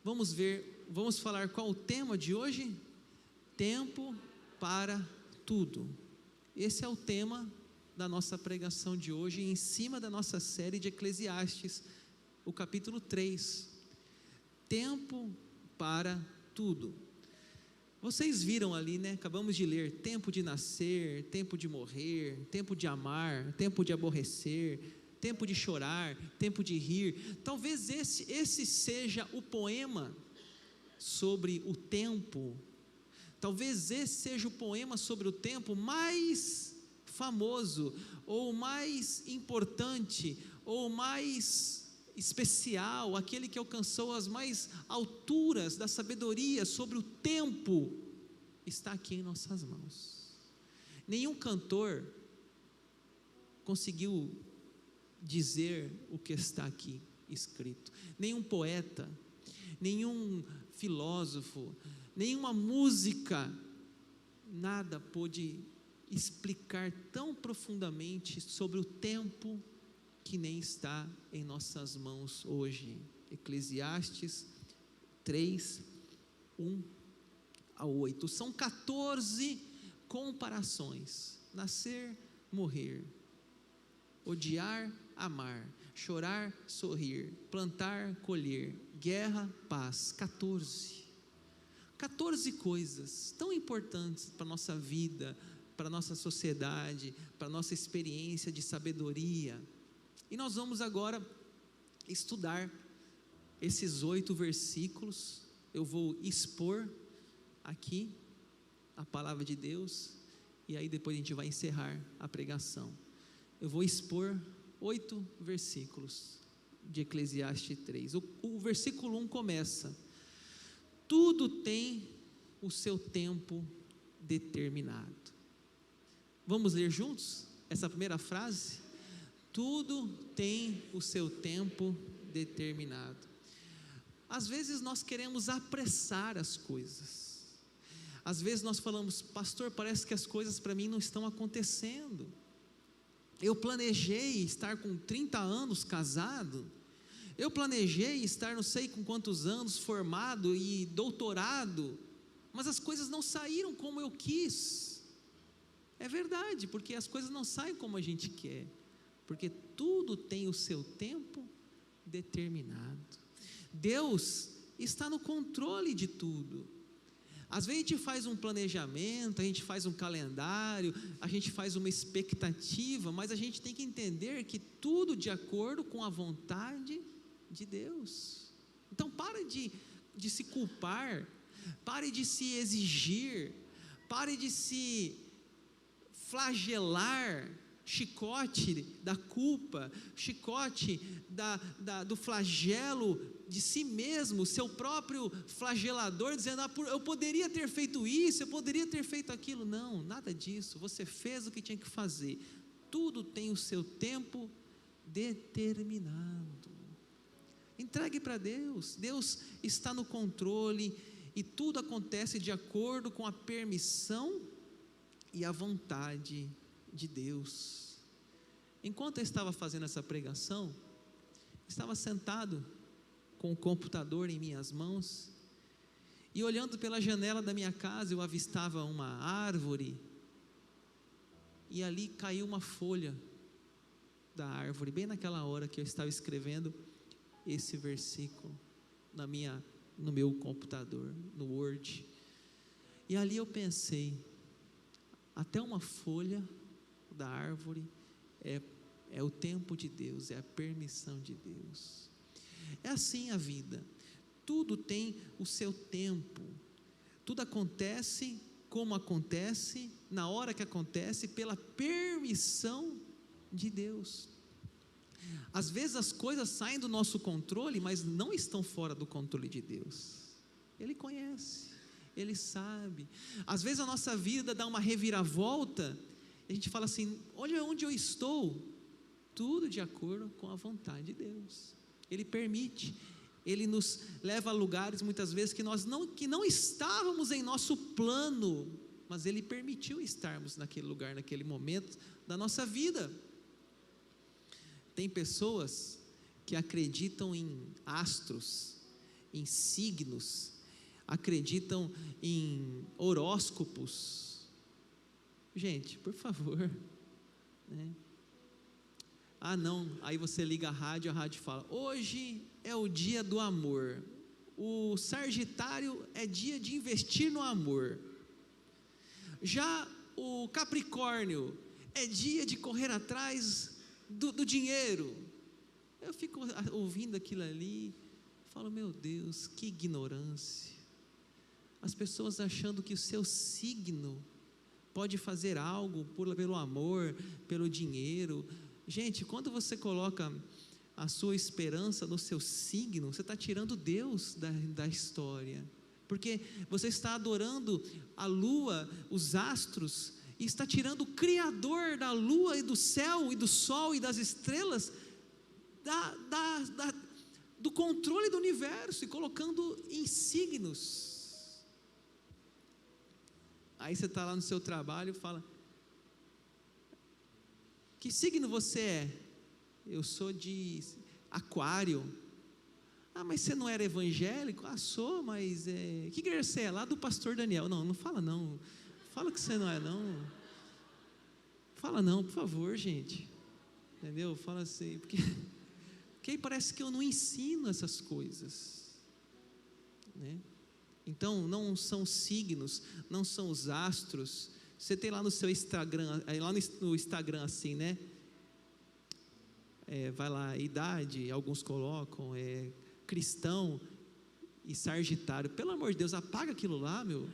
Vamos falar qual o tema de hoje? Tempo para tudo. Esse é o tema da nossa pregação de hoje, em cima da nossa série de Eclesiastes, o capítulo 3. Tempo para tudo. Vocês viram ali, né? Acabamos de ler: tempo de nascer, tempo de morrer, tempo de amar, tempo de aborrecer, tempo de chorar, tempo de rir. Talvez esse seja o poema sobre o tempo. Talvez esse seja o poema sobre o tempo mais famoso, ou mais importante, ou mais especial, aquele que alcançou as mais alturas da sabedoria sobre o tempo, está aqui em nossas mãos. Nenhum cantor conseguiu dizer o que está aqui escrito, nenhum poeta, nenhum filósofo, nenhuma música, nada pôde explicar tão profundamente sobre o tempo que nem está em nossas mãos hoje. Eclesiastes 3, 1 a 8, são 14 comparações: nascer, morrer, odiar, amar, chorar, sorrir, plantar, colher, guerra, paz. 14 coisas tão importantes para a nossa vida, para a nossa sociedade, para a nossa experiência de sabedoria. E nós vamos agora estudar esses 8 versículos. Eu vou expor aqui a palavra de Deus, e aí depois a gente vai encerrar a pregação. Eu vou expor 8 versículos de Eclesiastes 3. O versículo 1 começa: tudo tem o seu tempo determinado. Vamos ler juntos essa primeira frase? Tudo tem o seu tempo determinado. Às vezes nós queremos apressar as coisas. Às vezes nós falamos: pastor, parece que as coisas para mim não estão acontecendo. Eu planejei estar com 30 anos casado, eu planejei estar não sei com quantos anos formado e doutorado, mas as coisas não saíram como eu quis. É verdade, porque as coisas não saem como a gente quer, porque tudo tem o seu tempo determinado. Deus está no controle de tudo. Às vezes a gente faz um planejamento, a gente faz um calendário, a gente faz uma expectativa, mas a gente tem que entender que tudo de acordo com a vontade de Deus. Então pare de se culpar, pare de se exigir, pare de se flagelar, chicote da culpa, chicote do flagelo de si mesmo, seu próprio flagelador, dizendo: eu poderia ter feito isso, eu poderia ter feito aquilo. Não, nada disso. Você fez o que tinha que fazer. Tudo tem o seu tempo determinado. Entregue para Deus. Deus está no controle e tudo acontece de acordo com a permissão e a vontade de Deus. Enquanto eu estava fazendo essa pregação, estava sentado com o computador em minhas mãos, e olhando pela janela da minha casa, eu avistava uma árvore, e ali caiu uma folha da árvore, bem naquela hora que eu estava escrevendo esse versículo no meu computador, no Word. E ali eu pensei: até uma folha da árvore é o tempo de Deus, é a permissão de Deus. É assim a vida, tudo tem o seu tempo, tudo acontece como acontece, na hora que acontece, pela permissão de Deus. Às vezes as coisas saem do nosso controle, mas não estão fora do controle de Deus. Ele conhece, Ele sabe. Às vezes a nossa vida dá uma reviravolta, a gente fala assim: olha onde eu estou. Tudo de acordo com a vontade de Deus. Ele permite, Ele nos leva a lugares muitas vezes que não estávamos em nosso plano, mas Ele permitiu estarmos naquele lugar, naquele momento da nossa vida. Tem pessoas que acreditam em astros, em signos, acreditam em horóscopos. Gente, por favor, né? Ah não, aí você liga a rádio fala, hoje é o dia do amor, o Sagitário é dia de investir no amor, já o Capricórnio é dia de correr atrás do dinheiro. Eu fico ouvindo aquilo ali, falo, meu Deus, que ignorância, as pessoas achando que o seu signo pode fazer algo pelo amor, pelo dinheiro. Gente, quando você coloca a sua esperança no seu signo, você está tirando Deus da história, porque você está adorando a lua, os astros, e está tirando o Criador da lua e do céu e do sol e das estrelas do controle do universo e colocando em signos. Aí você está lá no seu trabalho e fala, que signo você é? Eu sou de Aquário. Ah, mas você não era evangélico? Ah, sou, mas que igreja você é? Lá do pastor Daniel. Não fala não, fala que você não é não, fala não, por favor, gente, entendeu? Fala assim, porque aí parece que eu não ensino essas coisas, né? Então não são signos, não são os astros. Você tem lá no seu Instagram, lá no Instagram assim, né? Vai lá, idade, alguns colocam, cristão e Sagitário. Pelo amor de Deus, apaga aquilo lá, meu.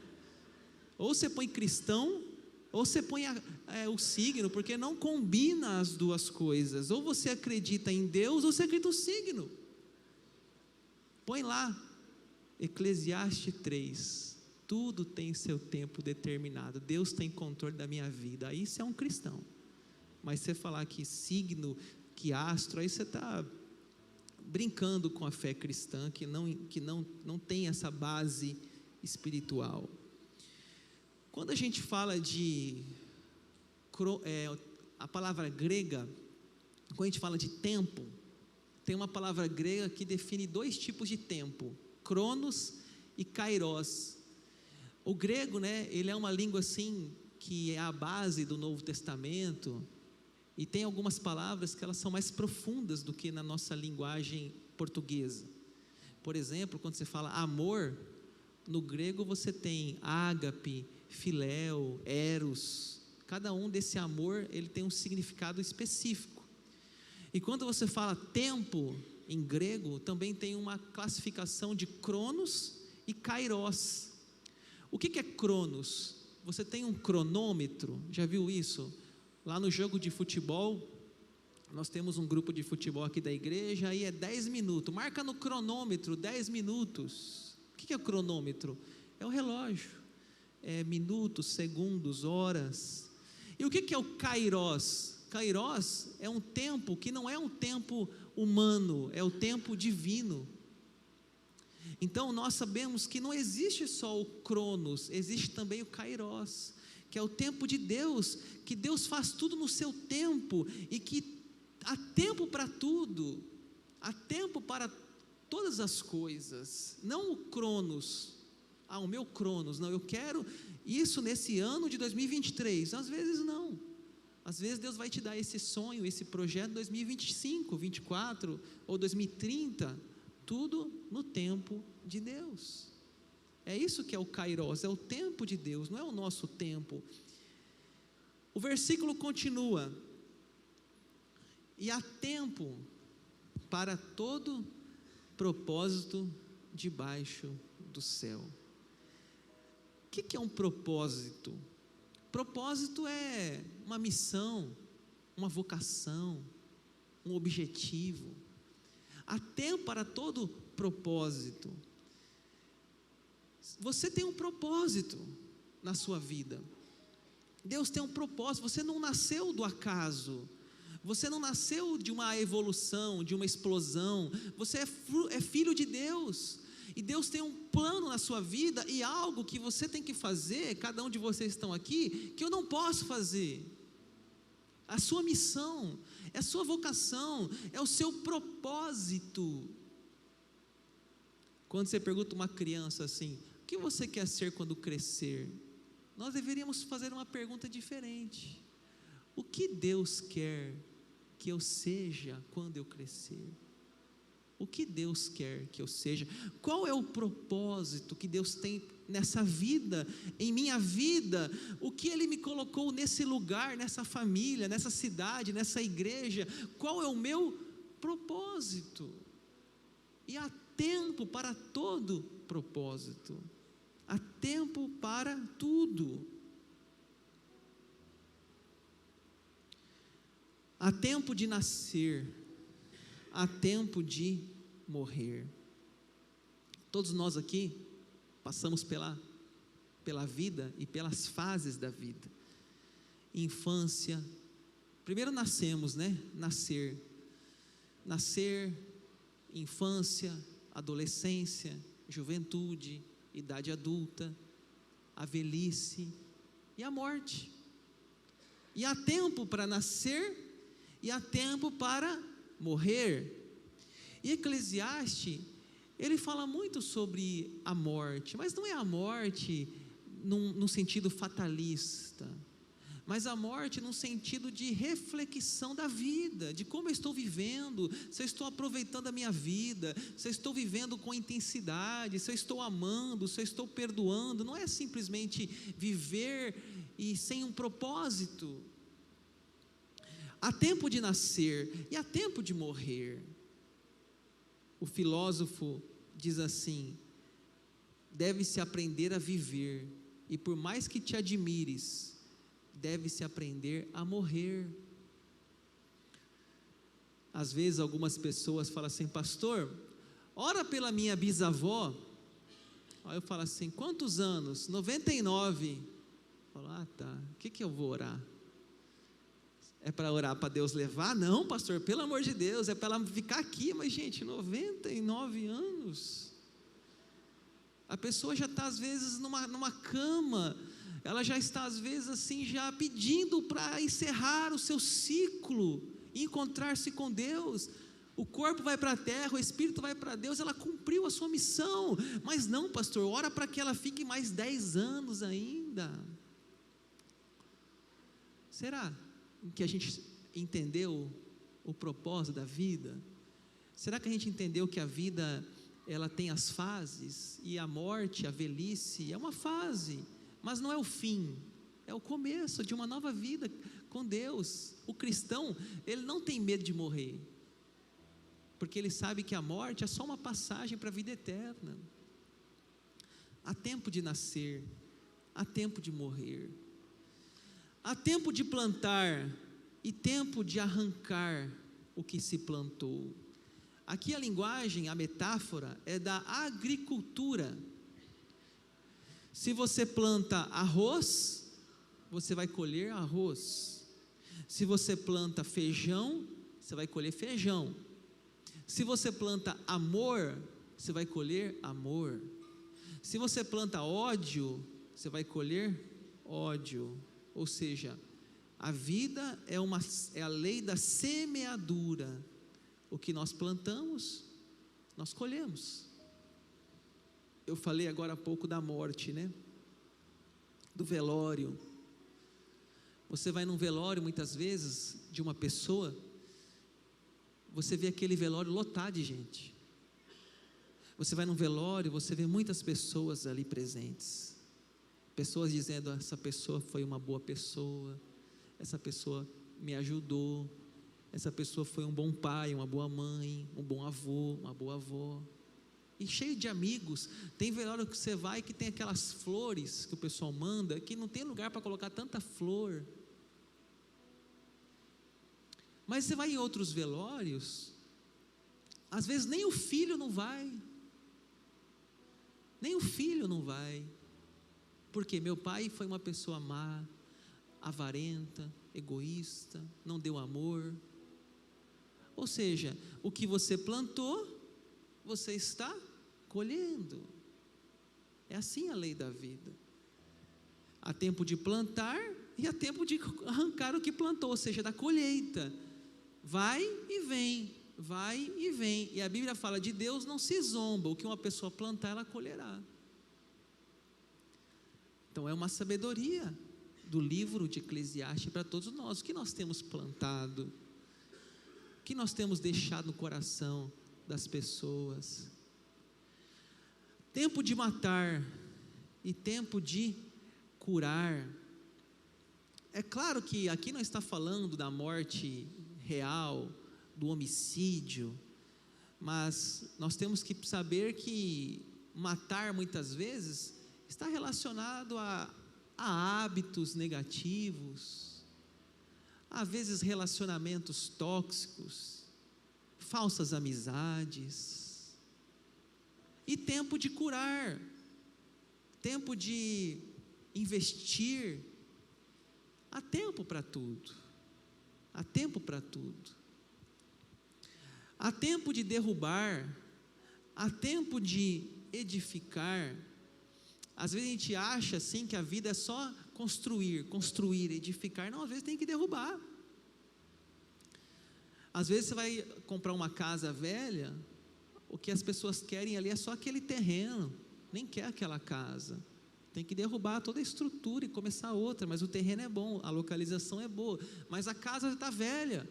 Ou você põe cristão, ou você põe o signo, porque não combina as duas coisas. Ou você acredita em Deus, ou você acredita no signo. Põe lá, Eclesiastes 3, tudo tem seu tempo determinado, Deus tem controle da minha vida. Aí você é um cristão. Mas você falar que signo, que astro, aí você está brincando com a fé cristã, que não tem essa base espiritual. Quando a gente fala a palavra grega, quando a gente fala de tempo, tem uma palavra grega que define dois tipos de tempo, Cronos e Kairos. O grego, né, ele é uma língua assim, que é a base do Novo Testamento, e tem algumas palavras que elas são mais profundas do que na nossa linguagem portuguesa. Por exemplo, quando você fala amor, no grego você tem ágape, filéu, eros. Cada um desse amor, ele tem um significado específico. E quando você fala tempo, em grego, também tem uma classificação de Cronos e Kairos. O que é Cronos? Você tem um cronômetro, já viu isso? Lá no jogo de futebol, nós temos um grupo de futebol aqui da igreja, aí é 10 minutos, marca no cronômetro 10 minutos. O que é o cronômetro? É o relógio, minutos, segundos, horas. E o que é o Kairos? Kairos é um tempo que não é um tempo humano, é o tempo divino. Então nós sabemos que não existe só o Cronos, existe também o Kairos, que é o tempo de Deus, que Deus faz tudo no seu tempo, e que há tempo para tudo, há tempo para todas as coisas, não o Cronos, o meu Cronos, não, eu quero isso nesse ano de 2023, às vezes não, às vezes Deus vai te dar esse sonho, esse projeto 2025, 24 ou 2030, tudo no tempo de Deus. É isso que é o Kairos, é o tempo de Deus, não é o nosso tempo. O versículo continua, e há tempo para todo propósito debaixo do céu. O que é um propósito? Propósito é uma missão, uma vocação, um objetivo. Há tempo para todo propósito. Você tem um propósito na sua vida. Deus tem um propósito. Você não nasceu do acaso. Você não nasceu de uma evolução, de uma explosão. Você é filho de Deus. E Deus tem um plano na sua vida e algo que você tem que fazer, cada um de vocês estão aqui, que eu não posso fazer. A sua missão, é a sua vocação, é o seu propósito. Quando você pergunta uma criança assim, o que você quer ser quando crescer? Nós deveríamos fazer uma pergunta diferente. O que Deus quer que eu seja quando eu crescer? O que Deus quer que eu seja? Qual é o propósito que Deus tem nessa vida, em minha vida? O que Ele me colocou nesse lugar, nessa família, nessa cidade, nessa igreja? Qual é o meu propósito? E há tempo para todo propósito. Há tempo para tudo. Há tempo de nascer, há tempo de morrer. Todos nós aqui passamos pela vida e pelas fases da vida. Infância, primeiro nascemos, né? Nascer, infância, adolescência, juventude, idade adulta, a velhice e a morte. E há tempo para nascer e há tempo para morrer. E Eclesiastes, ele fala muito sobre a morte, mas não é a morte num sentido fatalista, mas a morte num sentido de reflexão da vida, de como eu estou vivendo, se eu estou aproveitando a minha vida, se eu estou vivendo com intensidade, se eu estou amando, se eu estou perdoando. Não é simplesmente viver e sem um propósito. Há tempo de nascer e há tempo de morrer. O filósofo diz assim: deve-se aprender a viver, e por mais que te admires, deve-se aprender a morrer. Às vezes algumas pessoas falam assim: pastor, ora pela minha bisavó. Aí eu falo assim: quantos anos? 99. Eu falo: ah, tá, o que eu vou orar? É para orar para Deus levar? Não, pastor, pelo amor de Deus, é para ela ficar aqui. Mas gente, 99 anos, a pessoa já está às vezes numa cama, ela já está às vezes assim, já pedindo para encerrar o seu ciclo, e encontrar-se com Deus. O corpo vai para a terra, o espírito vai para Deus, ela cumpriu a sua missão. Mas não, pastor, ora para que ela fique mais 10 anos ainda. Será que a gente entendeu o propósito da vida? Será que a gente entendeu que a vida, ela tem as fases, e a morte, a velhice é uma fase, mas não é o fim, é o começo de uma nova vida com Deus. O cristão, ele não tem medo de morrer, porque ele sabe que a morte é só uma passagem para a vida eterna. Há tempo de nascer, há tempo de morrer. Há tempo de plantar e tempo de arrancar o que se plantou. Aqui a linguagem, a metáfora é da agricultura. Se você planta arroz, você vai colher arroz. Se você planta feijão, você vai colher feijão. Se você planta amor, você vai colher amor. Se você planta ódio, você vai colher ódio. Ou seja, a vida é a lei da semeadura. O que nós plantamos, nós colhemos. Eu falei agora há pouco da morte, né? Do velório. Você vai num velório muitas vezes de uma pessoa, você vê aquele velório lotado de gente. Você vai num velório, você vê muitas pessoas ali presentes. Pessoas dizendo: essa pessoa foi uma boa pessoa, essa pessoa me ajudou, essa pessoa foi um bom pai, uma boa mãe, um bom avô, uma boa avó. E cheio de amigos. Tem velório que você vai que tem aquelas flores que o pessoal manda, que não tem lugar para colocar tanta flor. Mas você vai em outros velórios, às vezes nem o filho não vai. Nem o filho não vai. Porque meu pai foi uma pessoa má, avarenta, egoísta, não deu amor. Ou seja, o que você plantou, você está colhendo. É assim a lei da vida. Há tempo de plantar e há tempo de arrancar o que plantou, ou seja, da colheita. Vai e vem. vai e vem. E a Bíblia fala: de Deus não se zomba, o que uma pessoa plantar, ela colherá. Então é uma sabedoria do livro de Eclesiastes para todos nós. O que nós temos plantado? O que nós temos deixado no coração das pessoas? Tempo de matar e tempo de curar. É claro que aqui não está falando da morte real, do homicídio, mas nós temos que saber que matar muitas vezes está relacionado a hábitos negativos, às vezes relacionamentos tóxicos, falsas amizades. E tempo de curar, tempo de investir. Há tempo para tudo, há tempo para tudo. Há tempo de derrubar, há tempo de edificar. Às vezes a gente acha assim que a vida é só construir, edificar. Não, às vezes tem que derrubar. Às vezes você vai comprar uma casa velha, o que as pessoas querem ali é só aquele terreno, nem quer aquela casa. Tem que derrubar toda a estrutura e começar outra, mas o terreno é bom, a localização é boa, mas a casa já está velha,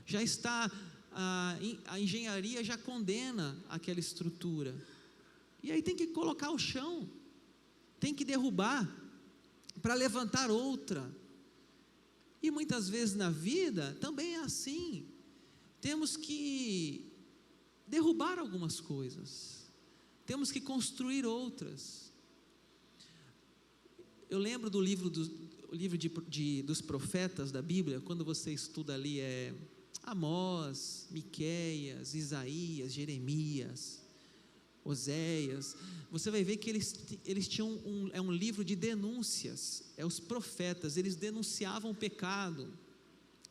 já está, a engenharia já condena aquela estrutura, e aí tem que colocar o chão, tem que derrubar, para levantar outra. E muitas vezes na vida, também é assim, temos que derrubar algumas coisas, temos que construir outras. Eu lembro do livro dos profetas da Bíblia, quando você estuda ali Amós, Miqueias, Isaías, Jeremias, Oséias, você vai ver que eles tinham um livro de denúncias. Os profetas, eles denunciavam o pecado,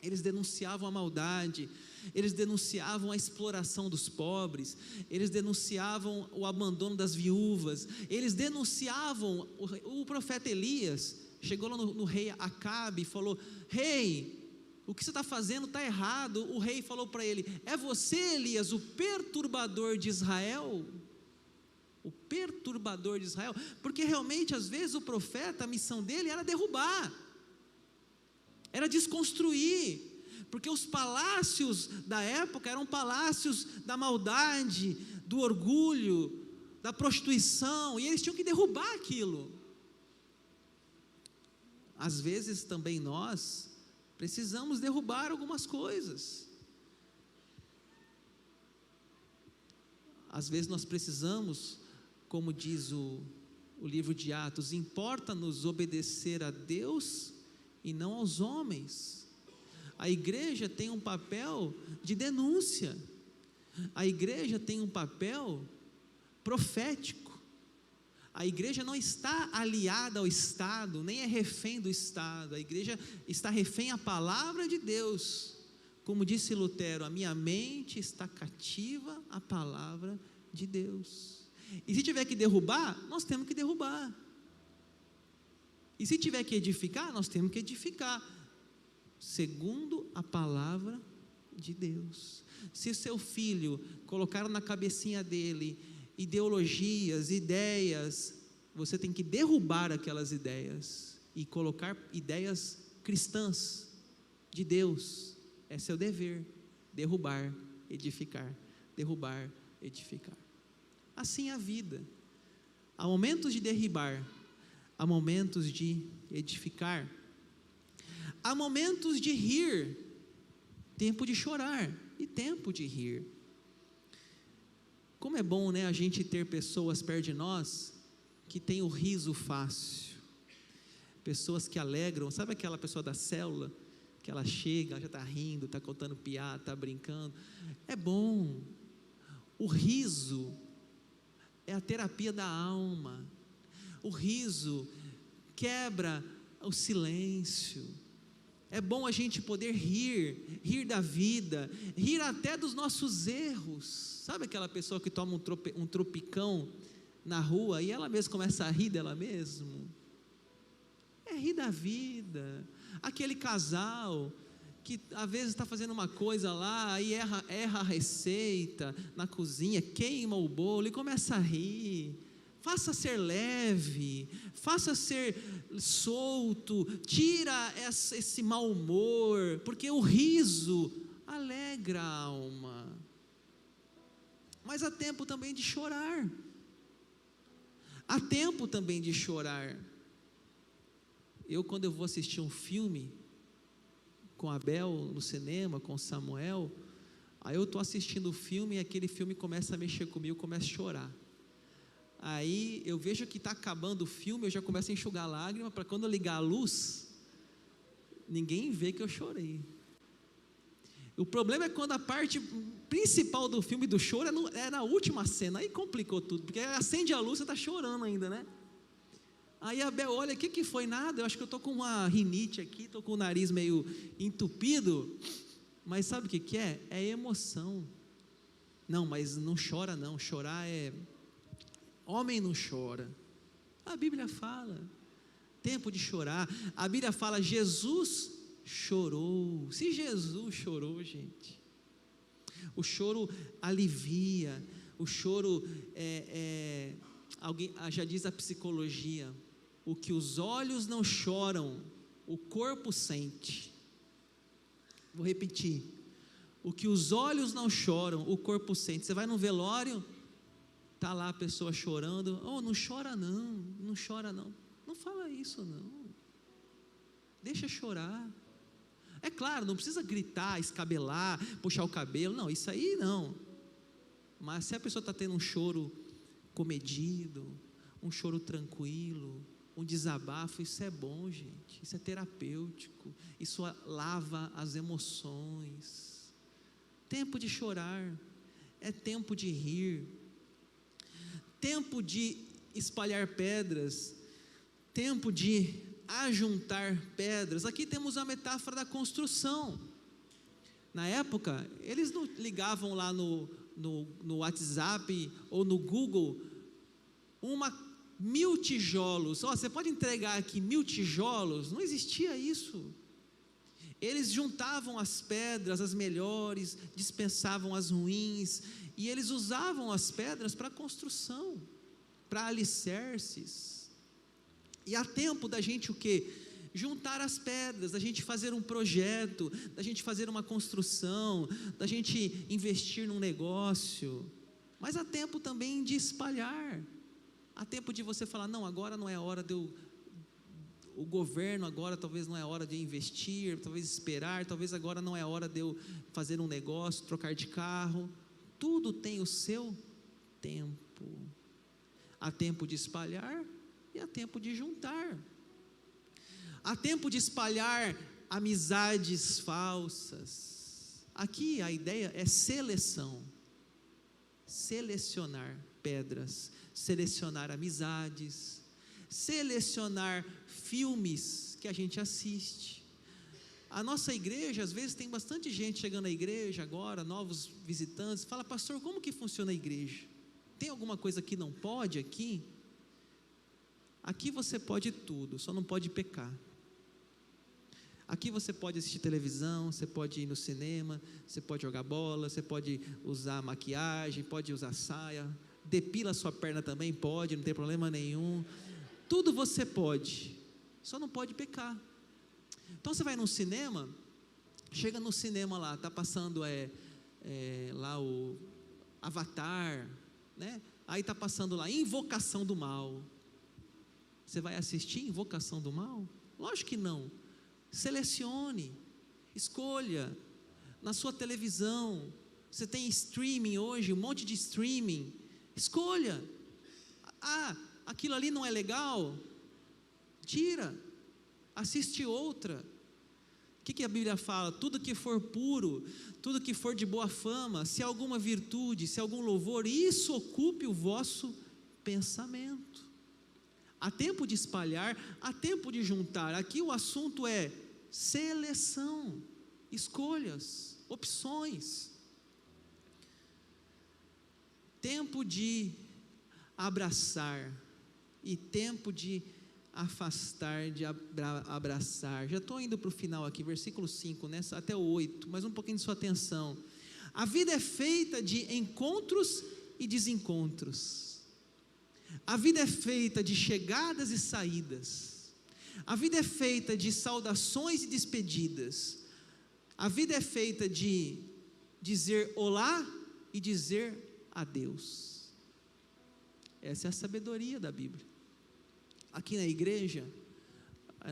eles denunciavam a maldade, eles denunciavam a exploração dos pobres, eles denunciavam o abandono das viúvas, eles denunciavam. O profeta Elias chegou lá no rei Acabe e falou: rei, o que você está fazendo está errado. O rei falou para ele: é você, Elias, o perturbador de Israel? O perturbador de Israel? Porque realmente às vezes o profeta, a missão dele era derrubar, era desconstruir, porque os palácios da época eram palácios da maldade, do orgulho, da prostituição, e eles tinham que derrubar aquilo. Às vezes também nós precisamos derrubar algumas coisas. Às vezes nós precisamos, como diz o livro de Atos, importa-nos obedecer a Deus e não aos homens. A igreja tem um papel de denúncia, a igreja tem um papel profético. A igreja não está aliada ao Estado, nem é refém do Estado. A igreja está refém à palavra de Deus. Como disse Lutero: a minha mente está cativa à palavra de Deus. E se tiver que derrubar, nós temos que derrubar. E se tiver que edificar, nós temos que edificar, segundo a palavra de Deus. Se seu filho colocar na cabecinha dele ideologias, ideias, você tem que derrubar aquelas ideias e colocar ideias cristãs de Deus. É seu dever, derrubar, edificar, derrubar, edificar. Assim é a vida. Há momentos de derribar, há momentos de edificar, há momentos de rir, tempo de chorar e tempo de rir. Como é bom, né, a gente ter pessoas perto de nós que tem o riso fácil, pessoas que alegram. Sabe aquela pessoa da célula, que ela chega, ela já está rindo, está contando piada, está brincando? É bom. O riso é a terapia da alma. O riso quebra o silêncio. É bom a gente poder rir da vida, rir até dos nossos erros. Sabe aquela pessoa que toma um tropicão na rua e ela mesma começa a rir dela mesma? É rir da vida. Aquele casal que às vezes está fazendo uma coisa lá, aí erra a receita na cozinha, queima o bolo e começa a rir. Faça ser leve, faça ser solto, tira esse mau humor, porque o riso alegra a alma. Mas há tempo também de chorar. Há tempo também de chorar. Quando eu vou assistir um filme com Abel no cinema, com Samuel, aí eu estou assistindo o filme e aquele filme começa a mexer comigo, eu começo a chorar. Aí eu vejo que está acabando o filme, eu já começo a enxugar lágrima, para quando eu ligar a luz, ninguém vê que eu chorei. O problema é quando a parte principal do filme do choro é na última cena, aí complicou tudo, porque acende a luz, você está chorando ainda, né? Aí a Bel olha, o que foi? Nada, eu acho que eu estou com uma rinite aqui, estou com o nariz meio entupido, mas sabe o que é? É emoção. Não, mas não chora não, chorar homem não chora. A Bíblia fala, tempo de chorar. A Bíblia fala, Jesus chorou. Se Jesus chorou, gente, o choro alivia, o choro alguém já diz a psicologia, o que os olhos não choram, o corpo sente. Vou repetir, o que os olhos não choram, o corpo sente. Você vai num velório, está lá a pessoa chorando, não chora não, não chora não, não fala isso não, deixa chorar. É claro, não precisa gritar, escabelar, puxar o cabelo, não, isso aí não. Mas se a pessoa está tendo um choro comedido, um choro tranquilo, um desabafo, isso é bom, gente, isso é terapêutico, isso lava as emoções. Tempo de chorar, é tempo de rir, tempo de espalhar pedras, tempo de ajuntar pedras. Aqui temos a metáfora da construção. Na época, eles não ligavam lá no WhatsApp ou no Google 1.000 tijolos, você pode entregar aqui 1.000 tijolos, não existia isso. Eles juntavam as pedras, as melhores, dispensavam as ruins, e eles usavam as pedras para construção, para alicerces. E há tempo da gente o quê? Juntar as pedras, da gente fazer um projeto, da gente fazer uma construção, da gente investir num negócio. Mas há tempo também de espalhar. Há tempo de você falar, não, agora não é hora o governo agora talvez não é hora de investir, talvez esperar, talvez agora não é hora de eu fazer um negócio, trocar de carro. Tudo tem o seu tempo. Há tempo de espalhar e há tempo de juntar. Há tempo de espalhar amizades falsas. Aqui a ideia é seleção. Selecionar pedras, selecionar amizades, selecionar filmes que a gente assiste. A nossa igreja, às vezes tem bastante gente chegando à igreja agora, novos visitantes, fala, pastor, como que funciona a igreja? Tem alguma coisa que não pode aqui? Aqui você pode tudo, só não pode pecar. Aqui você pode assistir televisão, você pode ir no cinema, você pode jogar bola, você pode usar maquiagem, pode usar saia, depila sua perna também pode, não tem problema nenhum. Tudo você pode, só não pode pecar. Então você vai num cinema, chega no cinema lá, está passando lá o Avatar, né? Aí está passando lá, Invocação do Mal. Você vai assistir Invocação do Mal? Lógico que não. Selecione, escolha. Na sua televisão, você tem streaming hoje, um monte de streaming. Escolha. Aquilo ali não é legal? Tira, assiste outra. O que a Bíblia fala? Tudo que for puro, tudo que for de boa fama, se há alguma virtude, se há algum louvor, isso ocupe o vosso pensamento. Há tempo de espalhar, há tempo de juntar. Aqui o assunto é seleção, escolhas, opções. Tempo de abraçar e tempo de afastar de abraçar. Já estou indo para o final aqui, versículo 5, até o 8, mas um pouquinho de sua atenção. A vida é feita de encontros e desencontros. A vida é feita de chegadas e saídas. A vida é feita de saudações e despedidas. A vida é feita de dizer olá e dizer adeus. Essa é a sabedoria da Bíblia. Aqui na igreja,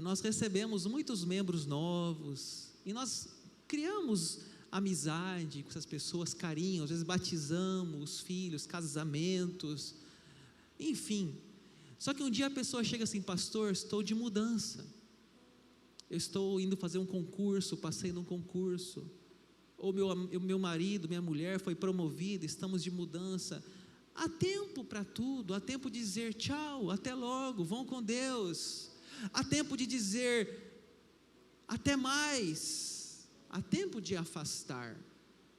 nós recebemos muitos membros novos e nós criamos amizade com essas pessoas, carinho, às vezes batizamos filhos, casamentos, enfim. Só que um dia a pessoa chega assim: pastor, estou de mudança, eu estou indo fazer um concurso, passei num concurso, ou meu marido, minha mulher foi promovido, estamos de mudança. Há tempo para tudo, há tempo de dizer tchau, até logo, vão com Deus. Há tempo de dizer até mais, há tempo de afastar,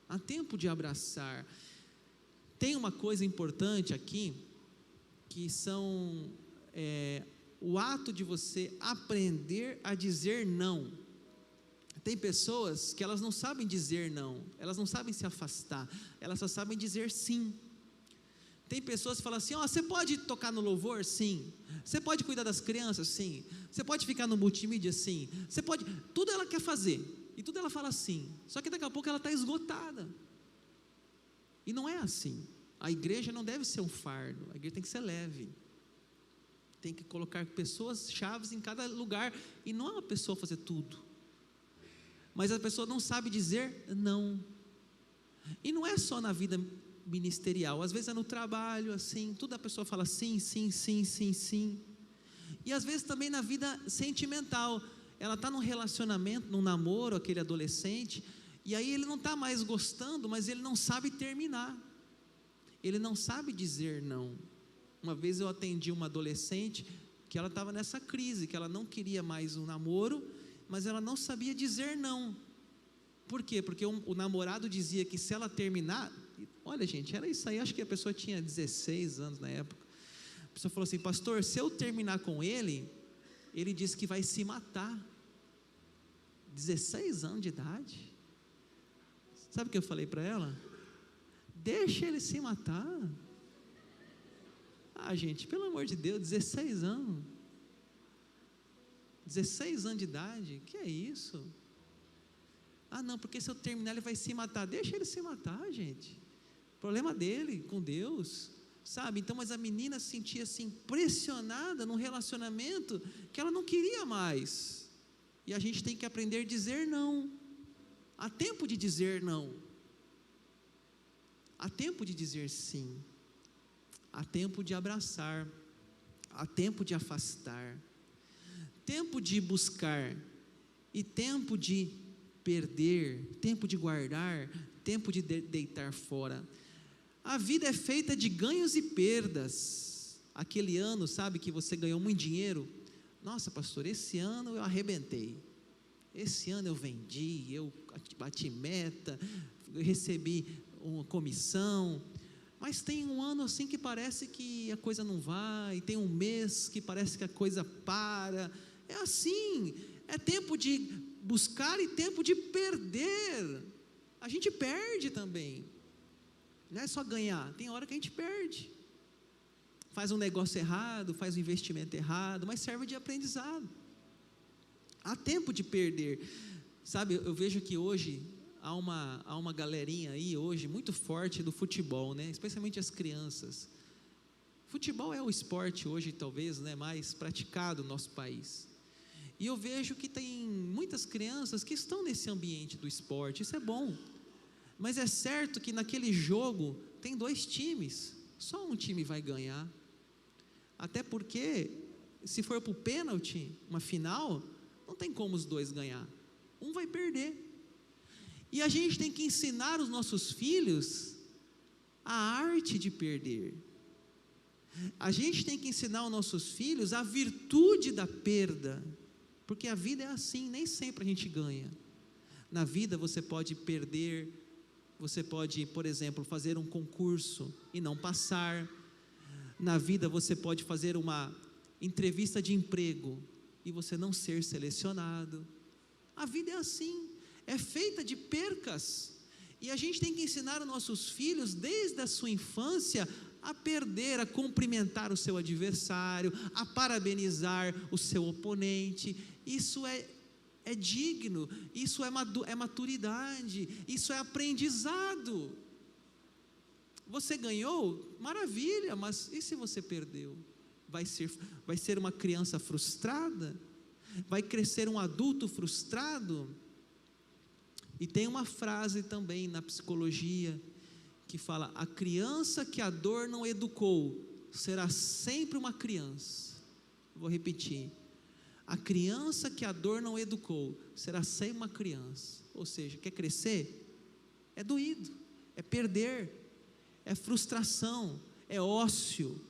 há tempo de abraçar. Tem uma coisa importante aqui, que são o ato de você aprender a dizer não. Tem pessoas que elas não sabem dizer não, elas não sabem se afastar, elas só sabem dizer sim. Tem pessoas que falam assim: você pode tocar no louvor? Sim. Você pode cuidar das crianças? Sim. Você pode ficar no multimídia? Sim. Você pode, tudo ela quer fazer, e tudo ela fala sim, só que daqui a pouco ela está esgotada, e não é assim. A igreja não deve ser um fardo, a igreja tem que ser leve, tem que colocar pessoas chaves em cada lugar, e não é uma pessoa fazer tudo, mas a pessoa não sabe dizer não, e não é só na vida ministerial, às vezes é no trabalho, assim, tudo a pessoa fala sim, sim, sim, sim, sim, e às vezes também na vida sentimental, ela está num relacionamento, num namoro, aquele adolescente, e aí ele não está mais gostando, mas ele não sabe terminar, ele não sabe dizer não. Uma vez eu atendi uma adolescente, que ela estava nessa crise, que ela não queria mais um namoro, mas ela não sabia dizer não. Por quê? Porque o namorado dizia que se ela terminar, olha gente, era isso aí, acho que a pessoa tinha 16 anos na época, a pessoa falou assim: pastor, se eu terminar com ele disse que vai se matar. 16 anos de idade. Sabe o que eu falei para ela? Deixa ele se matar. Gente, pelo amor de Deus, 16 anos. 16 anos de idade, que é isso? Não, porque se eu terminar ele vai se matar. Deixa ele se matar, gente. Problema dele com Deus, sabe? Então, mas a menina se sentia assim, pressionada num relacionamento que ela não queria mais. E a gente tem que aprender a dizer não. Há tempo de dizer não. Há tempo de dizer sim. Há tempo de abraçar. Há tempo de afastar. Tempo de buscar. E tempo de perder. Tempo de guardar. Tempo de deitar fora. A vida é feita de ganhos e perdas. Aquele ano, sabe, que você ganhou muito dinheiro. Nossa, pastor, esse ano eu arrebentei. Esse ano eu vendi, eu bati meta, eu recebi uma comissão. Mas tem um ano assim que parece que a coisa não vai, tem um mês que parece que a coisa para. É assim, é tempo de buscar e tempo de perder. A gente perde também. Não é só ganhar, tem hora que a gente perde. Faz um negócio errado, faz um investimento errado, mas serve de aprendizado. Há tempo de perder. Sabe, eu vejo que hoje há uma galerinha aí hoje muito forte do futebol, né? Especialmente as crianças. Futebol é o esporte hoje talvez, né, mais praticado no nosso país. E eu vejo que tem muitas crianças que estão nesse ambiente do esporte. Isso é bom. Mas é certo que naquele jogo tem 2 times. Só um time vai ganhar. Até porque, se for para o pênalti, uma final, não tem como os 2 ganhar. Um vai perder. E a gente tem que ensinar os nossos filhos a arte de perder. A gente tem que ensinar os nossos filhos a virtude da perda. Porque a vida é assim, nem sempre a gente ganha. Na vida você pode perder, você pode, por exemplo, fazer um concurso e não passar. Na vida você pode fazer uma entrevista de emprego e você não ser selecionado. A vida é assim, é feita de percas, e a gente tem que ensinar os nossos filhos desde a sua infância a perder, a cumprimentar o seu adversário, a parabenizar o seu oponente. Isso é digno, isso é maturidade, isso é aprendizado. Você ganhou? Maravilha, mas e se você perdeu? Vai ser uma criança frustrada? Vai crescer um adulto frustrado? E tem uma frase também na psicologia que fala: a criança que a dor não educou será sempre uma criança. Vou repetir: a criança que a dor não educou será sempre uma criança. Ou seja, quer crescer? É doído, é perder, é frustração, é ócio,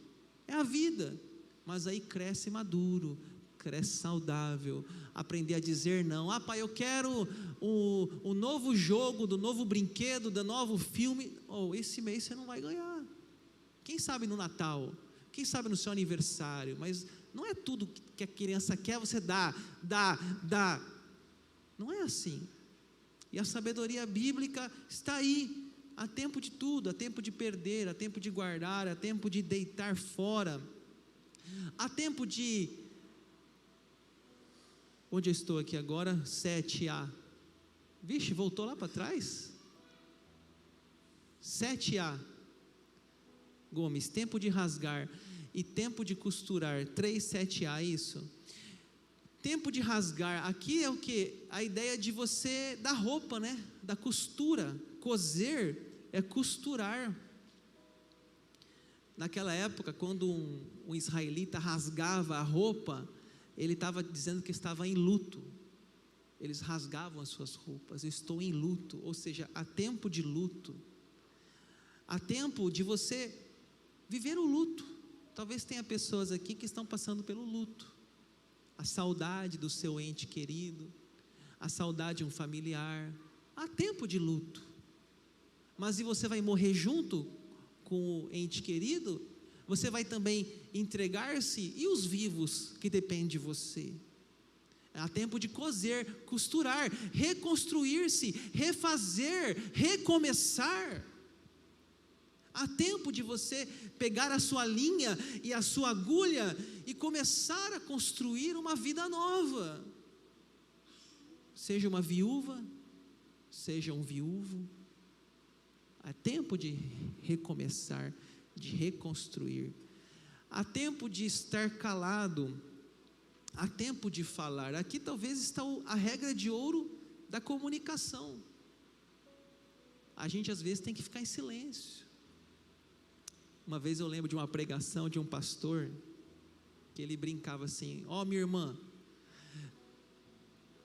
é a vida. Mas aí cresce maduro, cresce saudável, aprender a dizer não. Ah, pai, eu quero o novo jogo, do novo brinquedo, do novo filme. Esse mês você não vai ganhar. Quem sabe no Natal, quem sabe no seu aniversário, mas não é tudo que a criança quer, você dá. Não é assim. E a sabedoria bíblica está aí. Há tempo de tudo, há tempo de perder, há tempo de guardar, há tempo de deitar fora, há tempo de... Onde eu estou aqui agora? 7a. Vixe, voltou lá para trás? 7a. Gomes, tempo de rasgar e tempo de costurar. 3,7a, isso? Tempo de rasgar, aqui é o que? A ideia de você, da roupa, né? Da costura. Coser é costurar. Naquela época, quando um israelita rasgava a roupa, ele estava dizendo que estava em luto. Eles rasgavam as suas roupas. Estou em luto. Ou seja, há tempo de luto. Há tempo de você viver o luto. Talvez tenha pessoas aqui que estão passando pelo luto. A saudade do seu ente querido, a saudade de um familiar. Há tempo de luto. Mas e você vai morrer junto com o ente querido? Você vai também entregar-se? E os vivos que dependem de você? Há tempo de coser, costurar, reconstruir-se, refazer, recomeçar. Há tempo de você pegar a sua linha e a sua agulha e começar a construir uma vida nova. Seja uma viúva, seja um viúvo. Há tempo de recomeçar, de reconstruir. Há tempo de estar calado. Há tempo de falar. Aqui talvez está a regra de ouro da comunicação. A gente às vezes tem que ficar em silêncio. Uma vez eu lembro de uma pregação de um pastor, que ele brincava assim: minha irmã,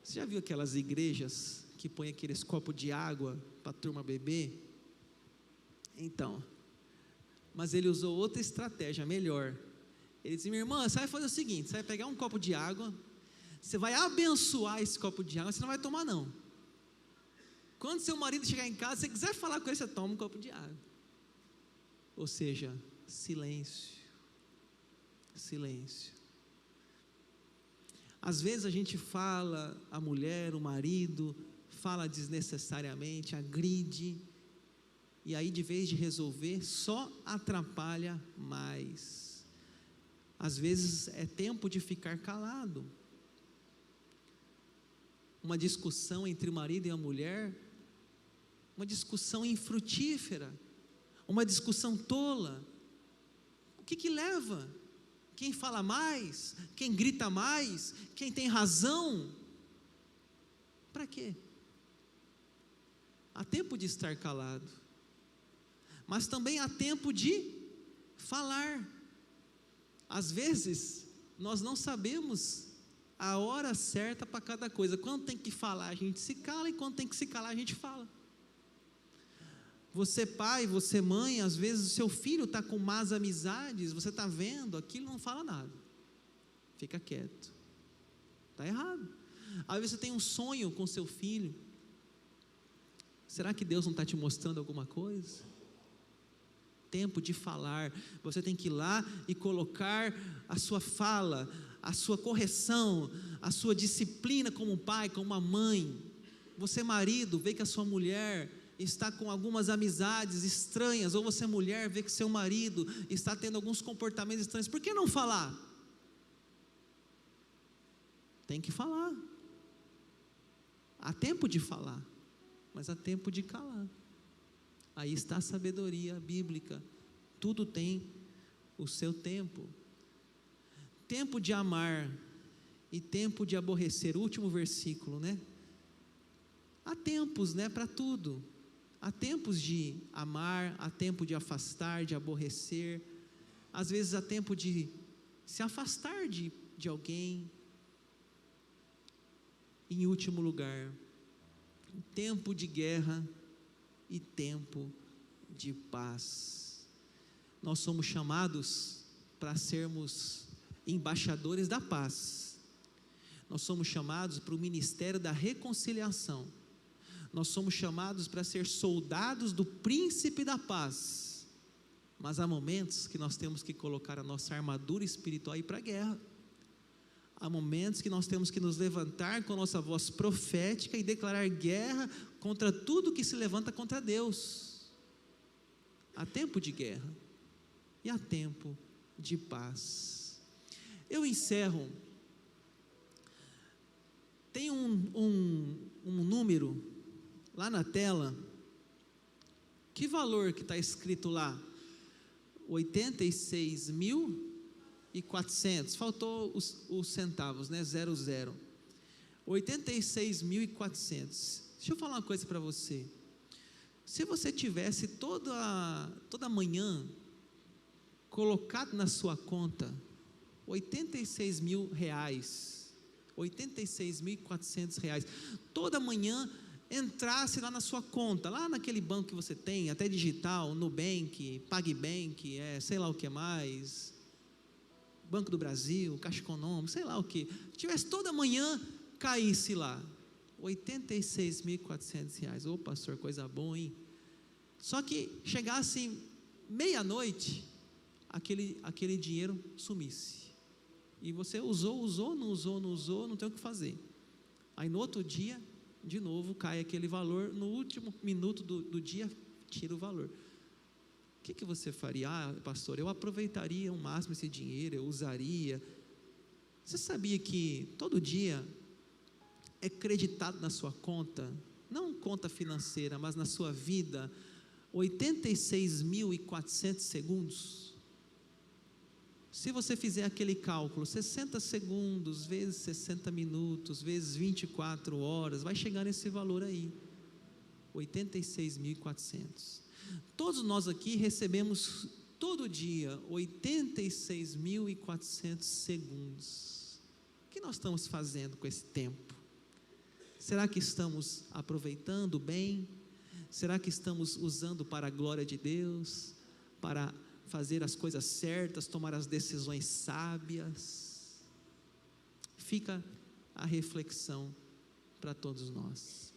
você já viu aquelas igrejas que põem aqueles copos de água para a turma beber? Então, mas ele usou outra estratégia melhor. Ele disse: minha irmã, você vai fazer o seguinte, você vai pegar um copo de água, você vai abençoar esse copo de água, você não vai tomar não. Quando seu marido chegar em casa, se você quiser falar com ele, você toma um copo de água. Ou seja, silêncio. Silêncio. Às vezes a gente fala, a mulher, o marido, fala desnecessariamente, agride, e aí de vez de resolver, só atrapalha mais. Às vezes é tempo de ficar calado. Uma discussão entre o marido e a mulher, uma discussão infrutífera, uma discussão tola. O que leva? Quem fala mais? Quem grita mais? Quem tem razão? Para quê? Há tempo de estar calado, mas também há tempo de falar. Às vezes nós não sabemos a hora certa para cada coisa. Quando tem que falar, a gente se cala, e quando tem que se calar, a gente fala. Você pai, você mãe, às vezes o seu filho está com más amizades, você está vendo aquilo, não fala nada, fica quieto, está errado. Às vezes você tem um sonho com seu filho, será que Deus não está te mostrando alguma coisa? tempo de falar. Você tem que ir lá e colocar a sua fala, a sua correção, a sua disciplina como pai, como uma mãe. Você, marido, vê que a sua mulher está com algumas amizades estranhas, ou você, mulher, vê que seu marido está tendo alguns comportamentos estranhos. Por que não falar? Tem que falar. Há tempo de falar, mas há tempo de calar. Aí está a sabedoria bíblica. Tudo tem o seu tempo. Tempo de amar e tempo de aborrecer. O último versículo, né? Há tempos, né, para tudo. Há tempos de amar, há tempo de afastar, de aborrecer. Às vezes há tempo de se afastar de alguém. Em último lugar, tempo de guerra e tempo de paz. Nós somos chamados para sermos embaixadores da paz. Nós somos chamados para o ministério da reconciliação. Nós somos chamados para ser soldados do príncipe da paz. Mas há momentos que nós temos que colocar a nossa armadura espiritual e ir para a guerra. Há momentos que nós temos que nos levantar com a nossa voz profética e declarar guerra contra tudo que se levanta contra Deus. Há tempo de guerra e há tempo de paz. Eu encerro. Tem um número lá na tela. Que valor que está escrito lá? 86.400, faltou os centavos, né? 00. 86.400. Deixa eu falar uma coisa para você. Se você tivesse toda manhã colocado na sua conta 86 mil reais, 86.400 reais, toda manhã entrasse lá na sua conta, lá naquele banco que você tem, até digital, Nubank, PagBank, sei lá o que mais, Banco do Brasil, Caixa Econômica, sei lá o que, tivesse toda manhã, caísse lá, 86.400 reais, ô pastor, coisa boa, hein? Só que chegasse meia-noite, aquele dinheiro sumisse, e você usou, não tem o que fazer, aí no outro dia, de novo cai aquele valor, no último minuto do dia, tira o valor. O que você faria? Pastor, eu aproveitaria ao máximo esse dinheiro, eu usaria. Você sabia que todo dia é creditado na sua conta, não conta financeira, mas na sua vida, 86.400 segundos? Se você fizer aquele cálculo, 60 segundos, vezes 60 minutos, vezes 24 horas, vai chegar nesse valor aí, 86.400. Todos nós aqui recebemos todo dia 86.400 segundos. O que nós estamos fazendo com esse tempo? Será que estamos aproveitando bem? Será que estamos usando para a glória de Deus? Para fazer as coisas certas, tomar as decisões sábias? Fica a reflexão para todos nós.